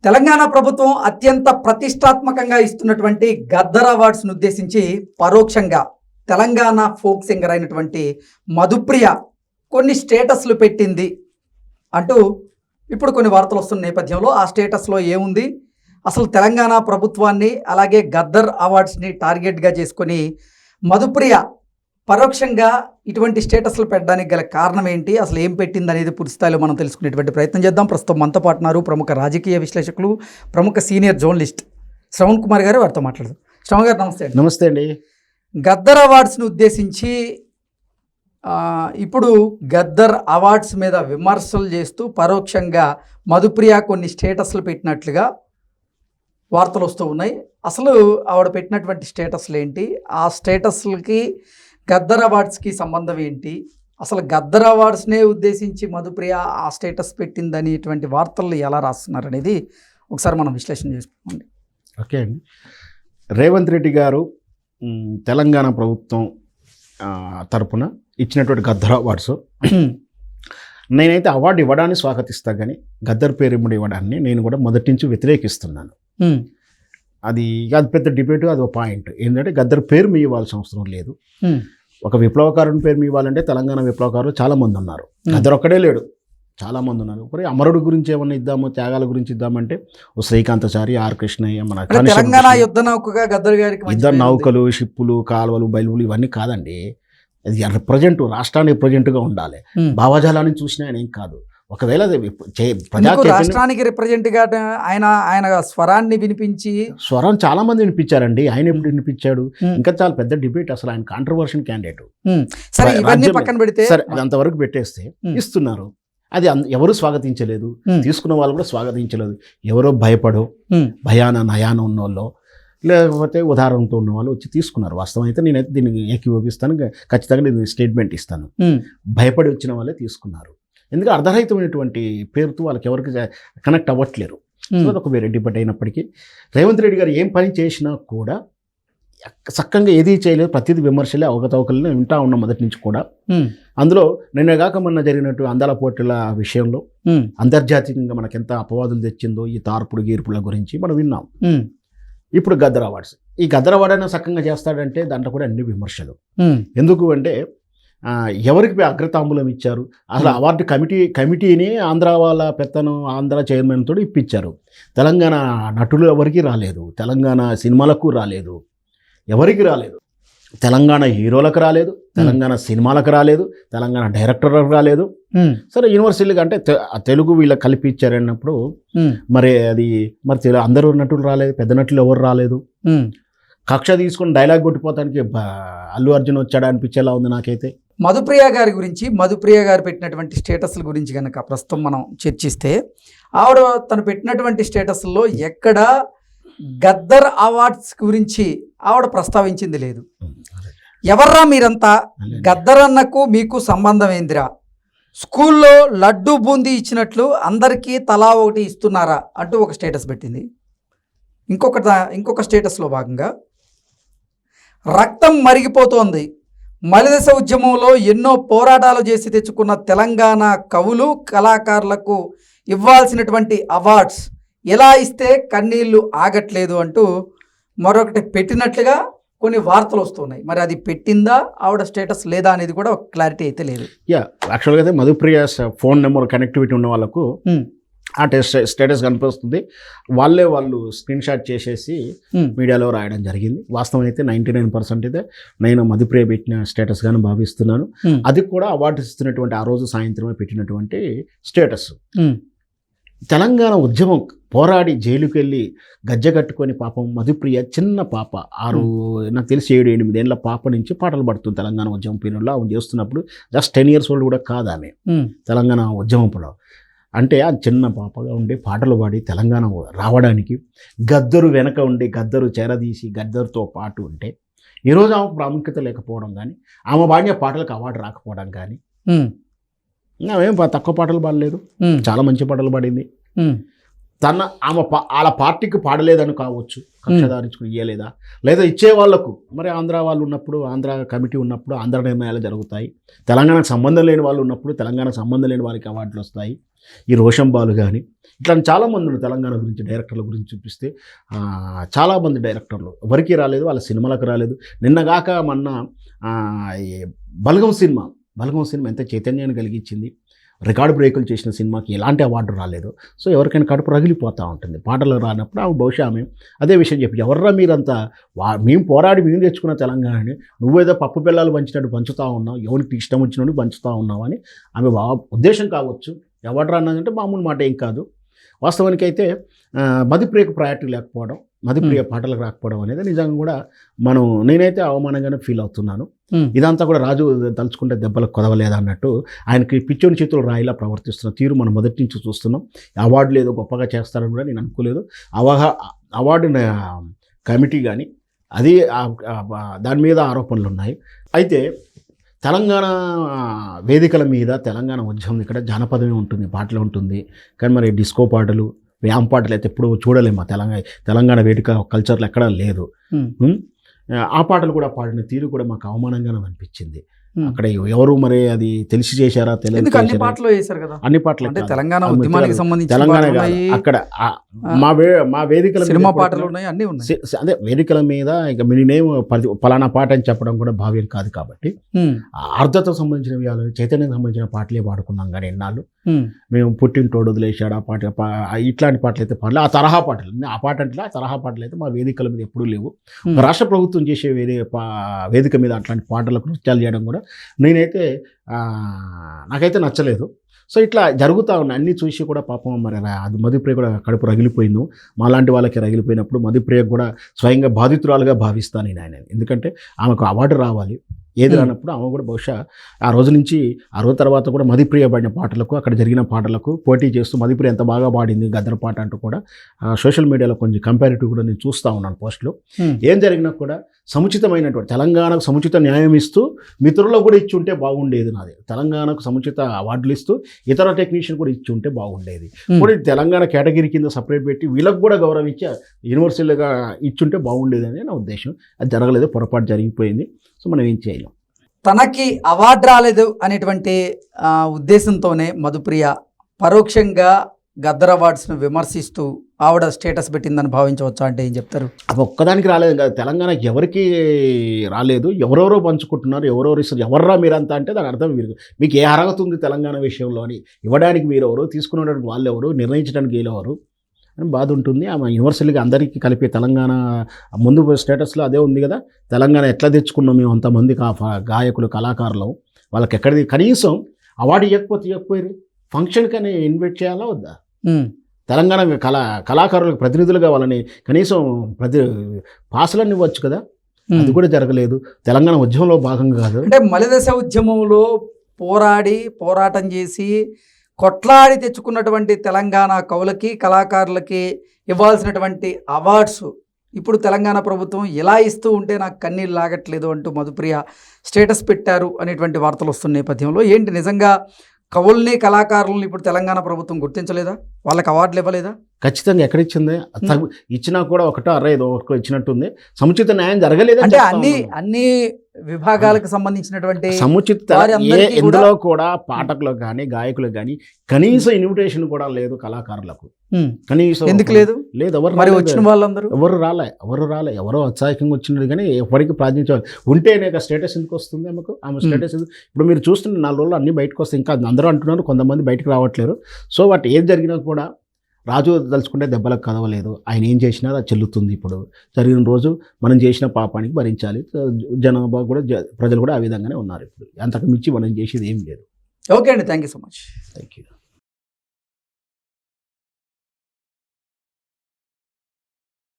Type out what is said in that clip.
తెలంగాణ ప్రభుత్వం అత్యంత ప్రతిష్టాత్మకంగా ఇస్తున్నటువంటి గద్దర్ అవార్డ్స్ను ఉద్దేశించి పరోక్షంగా తెలంగాణ ఫోక్ సింగర్ అయినటువంటి మధుప్రియ కొన్ని స్టేటస్లు పెట్టింది అంటూ ఇప్పుడు కొన్ని వార్తలు వస్తున్న నేపథ్యంలో ఆ స్టేటస్లో ఏముంది, అసలు తెలంగాణ ప్రభుత్వాన్ని అలాగే గద్దర్ అవార్డ్స్ని టార్గెట్గా చేసుకొని మధుప్రియ పరోక్షంగా ఇటువంటి స్టేటస్లు పెట్టడానికి గల కారణం ఏంటి, అసలు ఏం పెట్టింది అనేది పూర్తి స్థాయిలో మనం తెలుసుకునేటువంటి ప్రయత్నం చేద్దాం. ప్రస్తుతం మనతో పాటు ఉన్నారు ప్రముఖ రాజకీయ విశ్లేషకులు, ప్రముఖ సీనియర్ జర్నలిస్ట్ శ్రవణ్ కుమార్ గారు. వారితో మాట్లాడదాం. శ్రవణ్ గారు నమస్తే. నమస్తే అండి. గద్దర్ అవార్డ్స్ని ఉద్దేశించి ఇప్పుడు గద్దర్ అవార్డ్స్ మీద విమర్శలు చేస్తూ పరోక్షంగా మధుప్రియ కొన్ని స్టేటస్లు పెట్టినట్లుగా వార్తలు వస్తూ ఉన్నాయి. అసలు ఆవిడ పెట్టినటువంటి స్టేటస్లు ఏంటి, ఆ స్టేటస్లకి గద్దర్ అవార్డ్స్కి సంబంధం ఏంటి, అసలు గద్దర్ అవార్డ్స్నే ఉద్దేశించి మధుప్రియ ఆ స్టేటస్ పెట్టిందనేటువంటి వార్తలు ఎలా రాస్తున్నారు అనేది ఒకసారి మనం విశ్లేషణ చేసుకోండి. ఓకే అండి. రేవంత్ రెడ్డి గారు తెలంగాణ ప్రభుత్వం తరపున ఇచ్చినటువంటి గద్దర్ అవార్డ్స్, నేనైతే అవార్డు ఇవ్వడాన్ని స్వాగతిస్తా, కానీ గద్దర్ పేరు ఇవ్వడాన్ని నేను కూడా మొదటి నుంచి వ్యతిరేకిస్తున్నాను. అది పెద్ద డిబేటు, అది ఒక పాయింట్. ఏంటంటే గద్దర్ పేరు మీ ఇవ్వాల్సిన అవసరం లేదు. ఒక విప్లవకారుని పేరు మీ ఇవ్వాలంటే తెలంగాణ విప్లవకారులు చాలామంది ఉన్నారు, గద్దర్ ఒక్కడే లేడు, చాలామంది ఉన్నారు. మరి అమరుడు గురించి ఏమన్నా ఇద్దాము, త్యాగాల గురించి ఇద్దామంటే ఓ శ్రీకాంతాచారి, ఆర్ కృష్ణయ్య, మన తెలంగాణ యుద్ధ నౌకగా గద్దర్ గారికి ఇద్దరు నౌకలు, షిప్పులు, కాలువలు, బయలువులు ఇవన్నీ కాదండి. అది రిప్రజెంట్, రాష్ట్రాన్ని రిప్రజెంట్గా ఉండాలి. భావజాలాన్ని చూసినా ఆయన ఏం కాదు. ఒకవేళ రాష్ట్రానికి రిప్రజెంట్ గా ఆయన స్వరాన్ని వినిపించి, స్వరం చాలా మంది వినిపించారండి. ఆయన ఎప్పుడు వినిపించాడు, ఇంకా చాలా పెద్ద డిబేట్. అసలు ఆయన కాంట్రవర్షన్ క్యాండిడేట్. సరే, ఇవన్నీ పక్కన పెడితే, సరే అది అంతవరకు పెట్టేస్తే ఇస్తున్నారు. అది ఎవరు స్వాగతించలేదు, తీసుకున్న వాళ్ళు కూడా స్వాగతించలేదు. ఎవరో భయపడో, భయాన నయాన ఉన్నోళ్ళు, లేకపోతే ఉదాహరణతో ఉన్న వాళ్ళు వచ్చి తీసుకున్నారు. వాస్తవం అయితే నేనైతే దీన్ని ఏకీభవిస్తాను, ఖచ్చితంగా నేను స్టేట్మెంట్ ఇస్తాను. భయపడి వచ్చిన వాళ్ళే తీసుకున్నారు. ఎందుకంటే అర్ధరహితమైనటువంటి పేరుతో వాళ్ళకి ఎవరికి కనెక్ట్ అవ్వట్లేరు. ఒక వేరే డిబేట్ అయినప్పటికీ రేవంత్ రెడ్డి గారు ఏం పని చేసినా కూడా చక్కగా ఏదీ చేయలేదు. ప్రతిదీ విమర్శలే, అవకతవకలనే వింటా ఉన్నాం మొదటి నుంచి కూడా. అందులో నిన్నగాక మొన్న జరిగినట్టు అందాల పోటీల విషయంలో అంతర్జాతీయంగా మనకెంత అపవాదులు తెచ్చిందో ఈ తార్పుడు గీర్పుల గురించి మనం విన్నాం. ఇప్పుడు గద్దర్ అవార్డ్స్, ఈ గద్దర్ అవార్డు అయినా చక్కగా చేస్తాడంటే దాంట్లో కూడా అన్ని విమర్శలు. ఎందుకు అంటే ఎవరికి అగ్రతాంబూలం ఇచ్చారు, అసలు అవార్డు కమిటీని ఆంధ్ర వాళ్ళ పెత్తనం, ఆంధ్ర చైర్మన్ తోటి ఇప్పించారు. తెలంగాణ నటులు ఎవరికి రాలేదు, తెలంగాణ సినిమాలకు రాలేదు, ఎవరికి రాలేదు. తెలంగాణ హీరోలకు రాలేదు, తెలంగాణ సినిమాలకు రాలేదు, తెలంగాణ డైరెక్టర్లకు రాలేదు. సరే యూనివర్సిటీలకు అంటే తెలుగు వీళ్ళకి కలిపి ఇచ్చారన్నప్పుడు మరి అది మరి అందరూ నటులు రాలేదు, పెద్ద నటులు ఎవరు రాలేదు. కక్ష తీసుకుని డైలాగ్ కొట్టిపోతానికి అల్లు అర్జున్ వచ్చాడా అనిపించేలా ఉంది నాకైతే. మధుప్రియ గారి గురించి, మధుప్రియ గారు పెట్టినటువంటి స్టేటస్ల గురించి కనుక ప్రస్తుతం మనం చర్చిస్తే, ఆవిడ తను పెట్టినటువంటి స్టేటస్లో ఎక్కడ గద్దర్ అవార్డ్స్ గురించి ఆవిడ ప్రస్తావించింది లేదు. ఎవర్రా మీరంతా, గద్దర్ అన్నకు మీకు సంబంధం ఏందిరా, స్కూల్లో లడ్డు బూందీ ఇచ్చినట్లు అందరికీ తలా ఒకటి ఇస్తున్నారా అంటూ ఒక స్టేటస్ పెట్టింది. ఇంకొక స్టేటస్లో భాగంగా రక్తం మరిగిపోతోంది, మలిదశ ఉద్యమంలో ఎన్నో పోరాటాలు చేసి తెచ్చుకున్న తెలంగాణ కవులు, కళాకారులకు ఇవ్వాల్సినటువంటి అవార్డ్స్ ఎలా ఇస్తే కన్నీళ్లు ఆగట్లేదు అంటూ మరొకటి పెట్టినట్లుగా కొన్ని వార్తలు వస్తున్నాయి. మరి అది పెట్టిందా ఆవిడ స్టేటస్ లేదా అనేది కూడా ఒక క్లారిటీ అయితే లేదు. యాక్చువల్గా అయితే మధుప్రియ ఫోన్ నెంబర్ కనెక్టివిటీ ఉన్న వాళ్ళకు ఆ స్టేటస్ కనిపిస్తుంది. వాళ్ళు స్క్రీన్ షాట్ చేసేసి మీడియాలో రాయడం జరిగింది. వాస్తవం అయితే 99% అయితే నేను మధుప్రియ పెట్టిన స్టేటస్ గాను భావిస్తున్నాను. అది కూడా అవార్డు ఇస్తున్నటువంటి ఆ రోజు సాయంత్రమే పెట్టినటువంటి స్టేటస్. తెలంగాణ ఉద్యమం పోరాడి జైలుకి వెళ్ళి గజ్జె కట్టుకొని పాపం మధుప్రియ చిన్న పాప, నాకు తెలిసి 7-8 ఏళ్ళ పాప నుంచి పాటలు పడుతుంది తెలంగాణ ఉద్యమం పీరియడ్లో. ఆమె చేస్తున్నప్పుడు జస్ట్ 10 years old కూడా కాదు ఆమె. తెలంగాణ ఉద్యమంలో అంటే ఆ చిన్న పాపగా ఉండి పాటలు పాడి తెలంగాణ రావడానికి గద్దరు వెనక ఉండి గద్దరు చేరదీసి గద్దరుతో పాటు ఉంటే ఈరోజు ఆమె ప్రాముఖ్యత లేకపోవడం కానీ, ఆమె పాడిన పాటలకు అవార్డు రాకపోవడం కానీ, ఆమెం తక్కువ పాటలు పాడలేదు, చాలా మంచి పాటలు పాడింది. వాళ్ళ పార్టీకి పాడలేదని కావచ్చు, కక్షదారించుకుని ఇయ్యలేదా, లేదా ఇచ్చే వాళ్ళకు మరి ఆంధ్ర వాళ్ళు ఉన్నప్పుడు, ఆంధ్ర కమిటీ ఉన్నప్పుడు ఆంధ్ర నిర్ణయాలు జరుగుతాయి, తెలంగాణకు సంబంధం లేని వాళ్ళు ఉన్నప్పుడు తెలంగాణకు సంబంధం లేని వాళ్ళకి అవార్డులు వస్తాయి. ఈ రోషన్ బాలు కానీ ఇట్లాంటి చాలామంది ఉన్నారు తెలంగాణ గురించి, డైరెక్టర్ల గురించి చూపిస్తే చాలామంది డైరెక్టర్లు ఎవరికి రాలేదు, వాళ్ళ సినిమాలకు రాలేదు. నిన్నగాక మొన్న ఈ బలగం సినిమా ఎంత చైతన్యాన్ని కలిగించింది, రికార్డు బ్రేకులు చేసిన సినిమాకి ఎలాంటి అవార్డు రాలేదు. సో ఎవరికైనా కడుపు రగిలిపోతూ ఉంటుంది పాటలు రానప్పుడు. ఆమె బహుశా ఆమె అదే విషయం చెప్పి, ఎవర్రా మీరంతా, మేము పోరాడి మేము తెచ్చుకున్న తెలంగాణని నువ్వేదో పప్పు పిల్లలు పంచినట్టు పంచుతూ ఉన్నావు, ఎవరికి ఇష్టం వచ్చినట్టు పంచుతూ ఉన్నావు అని ఆమె ఉద్దేశం కావచ్చు. ఎవరు అన్నదంటే మామూలు మాట ఏం కాదు. వాస్తవానికి అయితే మధుప్రియకు ప్రయారిటీ లేకపోవడం, మధుప్రియ పాటలకు రాకపోవడం అనేది నిజంగా కూడా నేనైతే అవమానంగానే ఫీల్ అవుతున్నాను. ఇదంతా కూడా రాజు తలుచుకుంటే దెబ్బలకు కొదవలేదు అన్నట్టు ఆయనకి పిచ్చోని చేతులు రాయిలా ప్రవర్తిస్తున్న తీరు మనం మొదటి నుంచి చూస్తున్నాం. అవార్డులు ఏదో గొప్పగా చేస్తారని కూడా నేను అనుకోలేదు. అవార్డు కమిటీ కానీ అది దాని మీద ఆరోపణలు ఉన్నాయి. అయితే తెలంగాణ వేదికల మీద తెలంగాణ ఉద్యమం ఇక్కడ జానపదమే ఉంటుంది, పాటలు ఉంటుంది. కానీ మరి డిస్కో పాటలు, వ్యామ్ పాటలు అయితే ఎప్పుడు చూడలేము. తెలంగాణ వేదిక కల్చర్లో ఎక్కడా లేదు. ఆ పాటలు కూడా పాడిన తీరు కూడా మాకు అవమానంగానే అనిపించింది. అక్కడ ఎవరు మరి అది తెలిసి చేశారా తెలియదు, అన్ని పాటలు వేశారు కదా, అన్ని పాటలు అంటే తెలంగాణ ఉద్యమానికి సంబంధించి తెలంగాణ అక్కడ మా వేదికల సినిమా పాటలు ఉన్నాయి, అన్ని ఉన్నాయి. అదే వేదికల మీద ఇక నేనేం పలానా పాట అని చెప్పడం కూడా భావ్యం కాదు కాబట్టి అర్థతో సంబంధించిన చైతన్యం సంబంధించిన పాటలే పాడుకున్నాం. కానీ ఎన్నాళ్ళు మేము పుట్టింటోడు వదిలేశాడు ఆ పాట, ఇట్లాంటి పాటలు అయితే పాటలు, ఆ తరహా పాటలు, ఆ పాట అంటే ఆ తరహా పాటలు అయితే మా వేదికల మీద ఎప్పుడూ లేవు. రాష్ట్ర ప్రభుత్వం చేసే వేదిక మీద అట్లాంటి పాటలకు నృత్యాలు చేయడం కూడా నాకైతే నచ్చలేదు. సో ఇట్లా జరుగుతూ ఉన్నాయి అన్నీ చూసి కూడా పాపం మరి అది మధుప్రియ కూడా కడుపు రగిలిపోయింది. మాలాంటి వాళ్ళకి రగిలిపోయినప్పుడు మధుప్రియ కూడా స్వయంగా బాధితురాలుగా భావిస్తాను నేను ఆయన. ఎందుకంటే ఆమెకు అవార్డు రావాలి, ఏది రానప్పుడు ఆమె కూడా బహుశా ఆ రోజు నుంచి ఆ రోజు తర్వాత కూడా మధుప్రియ పాడిన పాటలకు, అక్కడ జరిగిన పాటలకు పోటీ చేస్తూ మధుప్రియ ఎంత బాగా పాడింది గద్దర పాట అంటూ కూడా సోషల్ మీడియాలో కొంచెం కంపారిటివ్ కూడా నేను చూస్తూ ఉన్నాను పోస్టులు. ఏం జరిగినా కూడా సముచితమైనటువంటి తెలంగాణకు సముచిత న్యాయం ఇస్తూ మిత్రులకు కూడా ఇచ్చి ఉంటే బాగుండేది. నాది తెలంగాణకు సముచిత అవార్డులు ఇస్తూ ఇతర టెక్నీషియన్ కూడా ఇచ్చి ఉంటే బాగుండేది. కూడా తెలంగాణ కేటగిరీ కింద సపరేట్ పెట్టి వీళ్ళకు కూడా గౌరవం ఇచ్చి యూనివర్సిటీలుగా ఇచ్చుంటే బాగుండేది అని నా ఉద్దేశం. అది జరగలేదు, పొరపాటు జరిగిపోయింది. సో మనం ఏం చేయలేం. తనకి అవార్డు రాలేదు అనేటువంటి ఉద్దేశంతోనే మధుప్రియ పరోక్షంగా గద్దర్ అవార్డ్స్ను విమర్శిస్తూ ఆవిడ స్టేటస్ పెట్టిందని భావించవచ్చా? అంటే ఏం చెప్తారు? అవి ఒక్కదానికి రాలేదు కదా, తెలంగాణకి ఎవరికి రాలేదు, ఎవరెవరో పంచుకుంటున్నారు, ఎవర్రా మీరంతా అంటే దాని అర్థం మీకు ఏ అర్హత ఉంది తెలంగాణ విషయంలో అని ఇవ్వడానికి మీరెవరు, తీసుకునేటువంటి వాళ్ళు ఎవరు, నిర్ణయించడానికి వీళ్ళెవరు అని బాధ ఉంటుంది. ఆమె యూనివర్సల్గా అందరికీ కలిపి తెలంగాణ ముందు స్టేటస్లో అదే ఉంది కదా, తెలంగాణ ఎట్లా తెచ్చుకున్నాం మేము అంతమంది గాయకులు కళాకారులు, వాళ్ళకి ఎక్కడిది కనీసం అవార్డు ఇవ్వకపోయారు, ఫంక్షన్కి అని ఇన్వైట్ చేయాలా వద్దా? తెలంగాణ కళాకారులకు ప్రతినిధులుగా వాళ్ళని కనీసం పాసులన్నీ ఇవ్వచ్చు కదా, అది కూడా జరగలేదు. తెలంగాణ ఉద్యమంలో భాగంగా కాదు. అంటే మలిదశ ఉద్యమంలో పోరాటం చేసి కొట్లాడి తెచ్చుకున్నటువంటి తెలంగాణ కవులకి కళాకారులకి ఇవ్వాల్సినటువంటి అవార్డ్స్ ఇప్పుడు తెలంగాణ ప్రభుత్వం ఎలా ఇస్తూ ఉంటే నాకు కన్నీళ్ళు లాగట్లేదు అంటూ మధుప్రియ స్టేటస్ పెట్టారు అనేటువంటి వార్తలు వస్తున్న నేపథ్యంలో ఏంటి నిజంగా కవుల్ని కళాకారులని ఇప్పుడు తెలంగాణ ప్రభుత్వం గుర్తించలేదా? వాళ్ళకి అవార్డులు ఇవ్వలేదా? ఖచ్చితంగా ఎక్కడిచ్చింది, ఇచ్చినా కూడా ఒకటో అరేదో ఒకటో ఇచ్చినట్టుంది. సముచిత న్యాయం జరగలేదు అంటే అన్ని విభాగాలకు సంబంధించినటువంటి సముచిత ఇందులో కూడా పాఠకులకు కానీ గాయకులకు కానీ కనీసం ఇన్విటేషన్ కూడా లేదు కళాకారులకు. కనీసం ఎందుకు లేదు? ఎవరు వచ్చిన వాళ్ళందరూ ఎవరు రాలే ఎవరో ఉత్సాహంగా వచ్చినది కానీ ఎవరికి ప్రార్థించాలి ఉంటే స్టేటస్ ఎందుకు వస్తుంది ఆమె స్టేటస్? ఇప్పుడు మీరు చూస్తున్న 4 రోజులు అన్ని బయటకు వస్తాయి. ఇంకా అందరూ అంటున్నారు, కొంతమంది బయటకు రావట్లేరు. సో వాటి ఏది జరిగినా కూడా రాజు తలుచుకుంటే దెబ్బలకు కదవలేదు. ఆయన ఏం చేసినా అది చెల్లుతుంది. ఇప్పుడు జరిగిన రోజు మనం చేసిన పాపానికి భరించాలి. జనాభా కూడా ప్రజలు కూడా ఆ విధంగానే ఉన్నారు. ఇప్పుడు అంతకు మించి మనం చేసేది ఏం లేదు. ఓకే అండి, thank you so much. Thank you.